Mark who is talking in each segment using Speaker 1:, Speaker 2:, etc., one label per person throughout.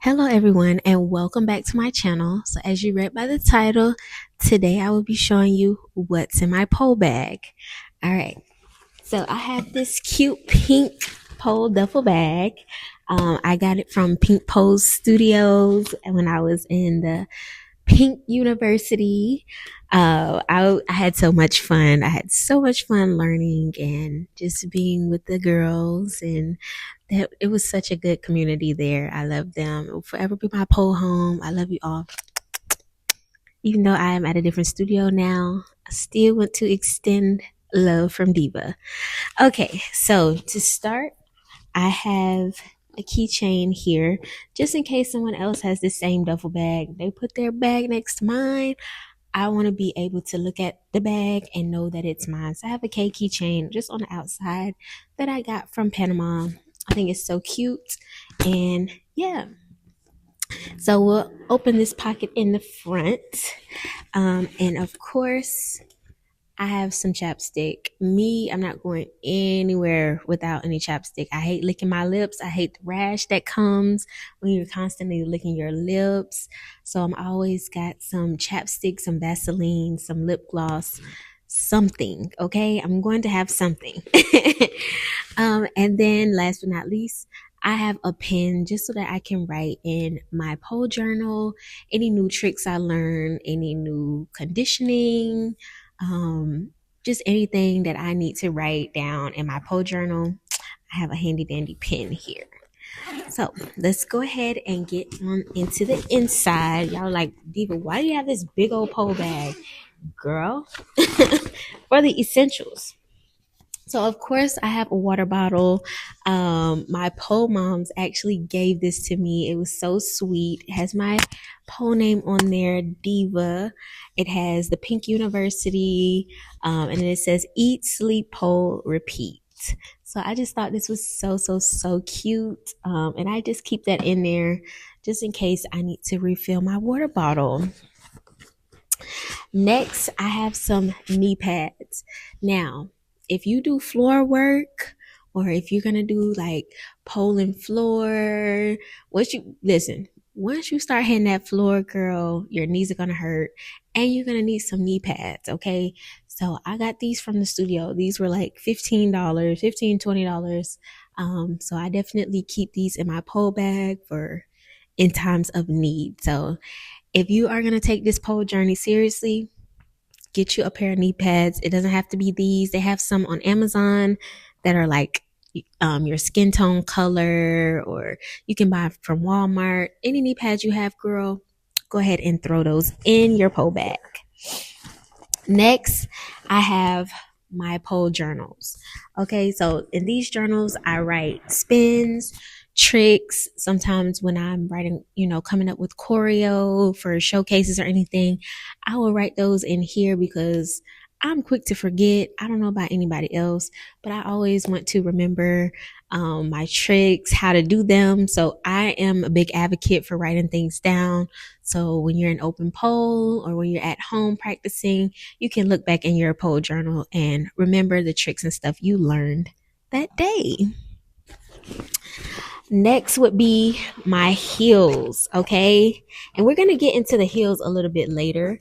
Speaker 1: Hello, everyone, and welcome back to my channel. So, as you read by the title, today I will be showing you what's in my pole bag. All right, so I have this cute pink pole duffel bag. I got it from Pink Pose Studios when I was in the Pink University. I had so much fun. I had so much fun learning and just being with the girls, and that it was such a good community there. I love them. It will forever be my pole home. I love you all. Even though I am at a different studio now, I still want to extend love from Diva. Okay, so to start, I have a keychain here just in case someone else has the same duffel bag. They put their bag next to mine. I want to be able to look at the bag and know that it's mine. So I have a K keychain just on the outside that I got from Panama. I think it's so cute. And yeah, so we'll open this pocket in the front. And of course, I have some chapstick. Me, I'm not going anywhere without any chapstick. I hate licking my lips. I hate the rash that comes when you're constantly licking your lips. So I'm always got some chapstick, some Vaseline, some lip gloss, something. Okay, I'm going to have something. And then last but not least, I have a pen just so that I can write in my pole journal any new tricks I learned, any new conditioning, um, just anything that I need to write down in my pole journal. I have a handy dandy pen here. So let's go ahead and get on into the inside. Y'all like, Diva, why do you have this big old pole bag? Girl, for the essentials. So of course I have a water bottle. My pole moms actually gave this to me. It was so sweet. It has my pole name on there, Diva. It has the Pink University, and then it says Eat, Sleep, Pole, Repeat. So I just thought this was so cute, and I just keep that in there just in case I need to refill my water bottle. Next, I have some knee pads. Now, if you do floor work or if you're going to do like pole and floor, once you start hitting that floor, girl, your knees are going to hurt and you're going to need some knee pads. Okay. So I got these from the studio. These were like $15, $20. So I definitely keep these in my pole bag for in times of need. So if you are going to take this pole journey seriously, get you a pair of knee pads. It doesn't have to be these. They have some on Amazon that are like your skin tone color, or you can buy from Walmart. Any knee pads you have, girl, go ahead and throw those in your pole bag. Next, I have my pole journals. Okay, so in these journals, I write spins, tricks. Sometimes when I'm writing, coming up with choreo for showcases or anything, I will write those in here because I'm quick to forget. I don't know about anybody else, but I always want to remember my tricks, how to do them. So I am a big advocate for writing things down. So when you're in open pole or when you're at home practicing, you can look back in your pole journal and remember the tricks and stuff you learned that day. Next would be my heels, okay? And we're gonna get into the heels a little bit later.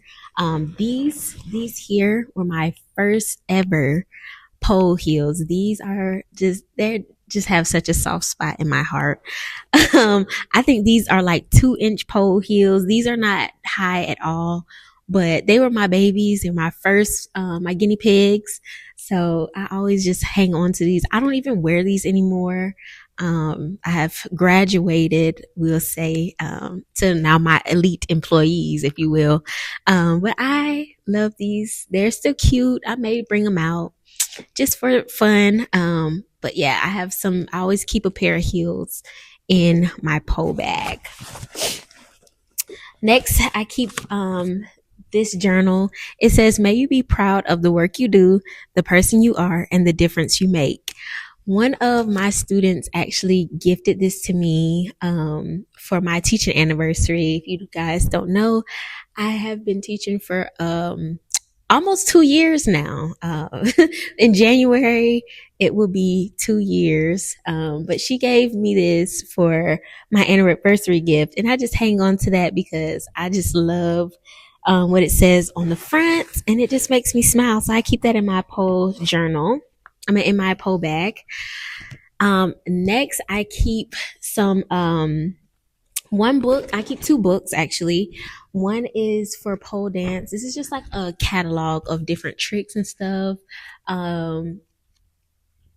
Speaker 1: These here were my first ever pole heels. These are they're just have such a soft spot in my heart. I think these are like 2-inch pole heels. These are not high at all, but they were my babies. They're my first, my guinea pigs. So I always just hang on to these. I don't even wear these anymore. I have graduated, we'll say, to now my elite employees, if you will. But I love these. They're still cute. I may bring them out just for fun. But yeah, I always keep a pair of heels in my pole bag. Next, I keep, this journal. It says, may you be proud of the work you do, the person you are, and the difference you make. One of my students actually gifted this to me for my teaching anniversary. If you guys don't know, I have been teaching for almost 2 years now. In January, it will be 2 years. But she gave me this for my anniversary gift, and I just hang on to that because I just love what it says on the front, and it just makes me smile. So I keep that in my pole journal. I mean, in my pole bag. Next, I keep some one book. I keep two books actually. One is for pole dance. This is just like a catalog of different tricks and stuff. Um,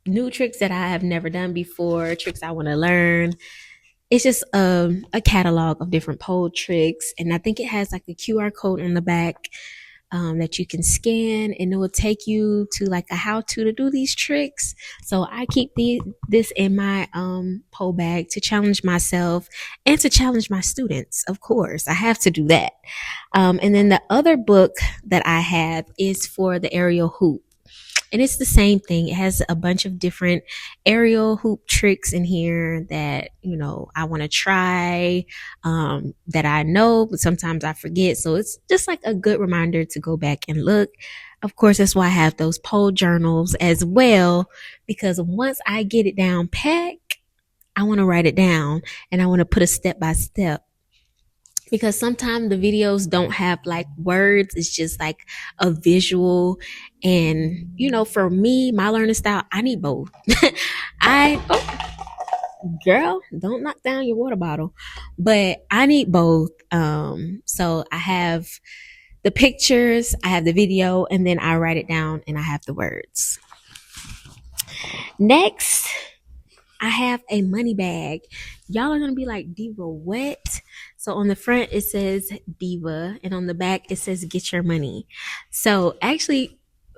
Speaker 1: New tricks that I have never done before, tricks I want to learn. It's just a catalog of different pole tricks, and I think it has like a QR code on the back that you can scan, and it will take you to like a how to do these tricks. So I keep this in my pole bag to challenge myself and to challenge my students. Of course, I have to do that. And then the other book that I have is for the aerial hoop. And it's the same thing. It has a bunch of different aerial hoop tricks in here that, I want to try, that I know, but sometimes I forget. So it's just like a good reminder to go back and look. Of course, that's why I have those pole journals as well, because once I get it down pat, I want to write it down and I want to put a step by step, because sometimes the videos don't have like words. It's just like a visual. And, for me, my learning style, I need both. Girl, don't knock down your water bottle. But I need both. So I have the pictures, I have the video, and then I write it down and I have the words. Next, I have a money bag. Y'all are going to be like, Diva, what? So on the front, it says Diva, and on the back, it says get your money. So actually,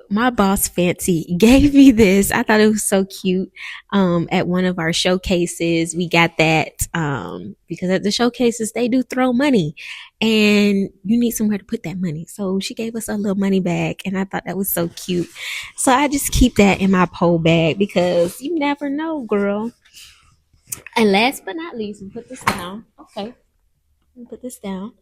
Speaker 1: my boss Fancy gave me this. I thought it was so cute. At one of our showcases, we got that because at the showcases, they do throw money and you need somewhere to put that money. So she gave us a little money bag, and I thought that was so cute. So I just keep that in my pole bag because you never know, girl. And last but not least, we put this down. Okay. Put this down.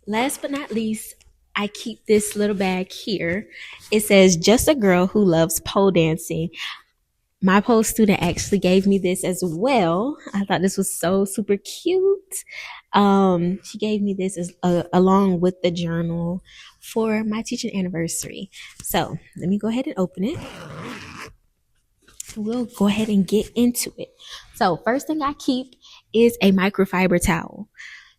Speaker 1: Last but not least, I keep this little bag here. It says, just a girl who loves pole dancing. My pole student actually gave me this as well. I thought this was so super cute. She gave me this along with the journal for my teaching anniversary. So let me go ahead and open it. We'll go ahead and get into it. So first thing I keep is a microfiber towel.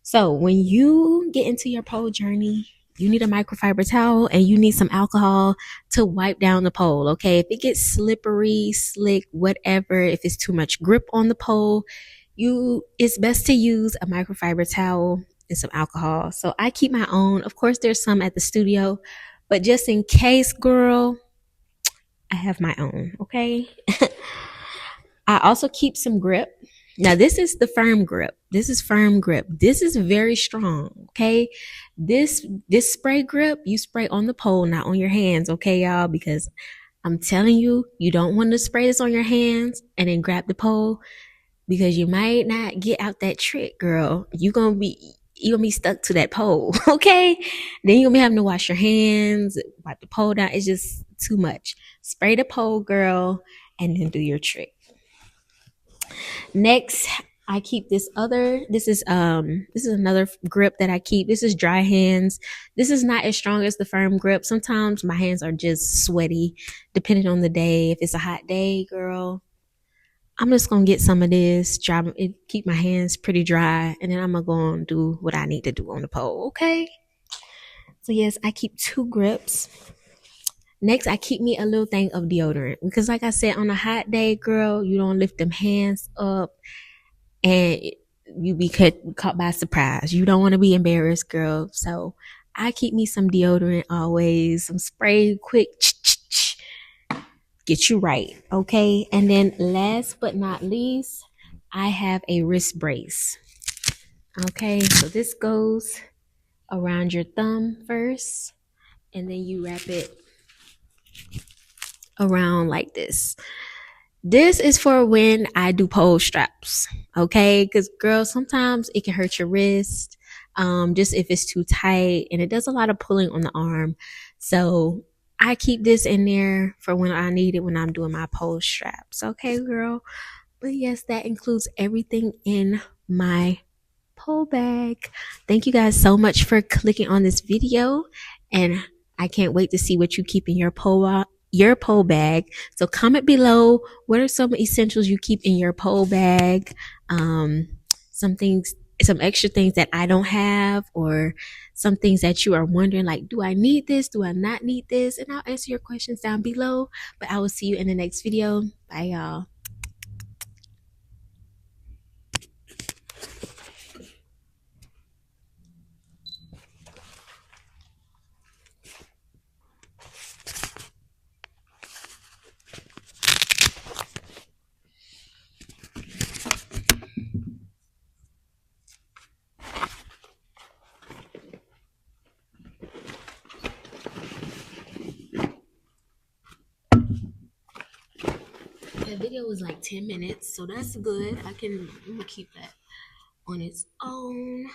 Speaker 1: So when you get into your pole journey, you need a microfiber towel and you need some alcohol to wipe down the pole. Okay. If it gets slippery, slick, whatever, if it's too much grip on the pole, it's best to use a microfiber towel and some alcohol. So I keep my own. Of course, there's some at the studio, but just in case, girl, I have my own. Okay. I also keep some grip. Now, this is the firm grip. This is firm grip. This is very strong. Okay. This spray grip, you spray on the pole, not on your hands. Okay, y'all, because I'm telling you, you don't want to spray this on your hands and then grab the pole, because you might not get out that trick, girl. You're going to be stuck to that pole. Okay. Then you're going to be having to wash your hands, wipe the pole down. It's just too much. Spray the pole, girl, and then do your trick. Next, I keep this is another grip that I keep. This is dry hands. This is not as strong as the firm grip. Sometimes my hands are just sweaty, depending on the day. If it's a hot day, girl, I'm just going to get some of this, keep my hands pretty dry, and then I'm going to go and do what I need to do on the pole. Okay. So yes, I keep two grips. Next, I keep me a little thing of deodorant, because like I said, on a hot day, girl, you don't lift them hands up and you be caught by surprise. You don't want to be embarrassed, girl. So I keep me some deodorant always, some spray, quick, get you right. Okay. And then last but not least, I have a wrist brace. Okay. So this goes around your thumb first, and then you wrap it around like this. This is for when I do pole straps. Okay. Cause girl, sometimes it can hurt your wrist. just if it's too tight, and it does a lot of pulling on the arm. So I keep this in there for when I need it when I'm doing my pole straps. Okay, girl. But yes, that includes everything in my pole bag. Thank you guys so much for clicking on this video, and I can't wait to see what you keep in your pole bag. So comment below, what are some essentials you keep in your pole bag? Some things, some extra things that I don't have, or some things that you are wondering, like, do I need this? Do I not need this? And I'll answer your questions down below. But I will see you in the next video. Bye, y'all. That video was like 10 minutes, so that's good. I'm gonna keep that on its own.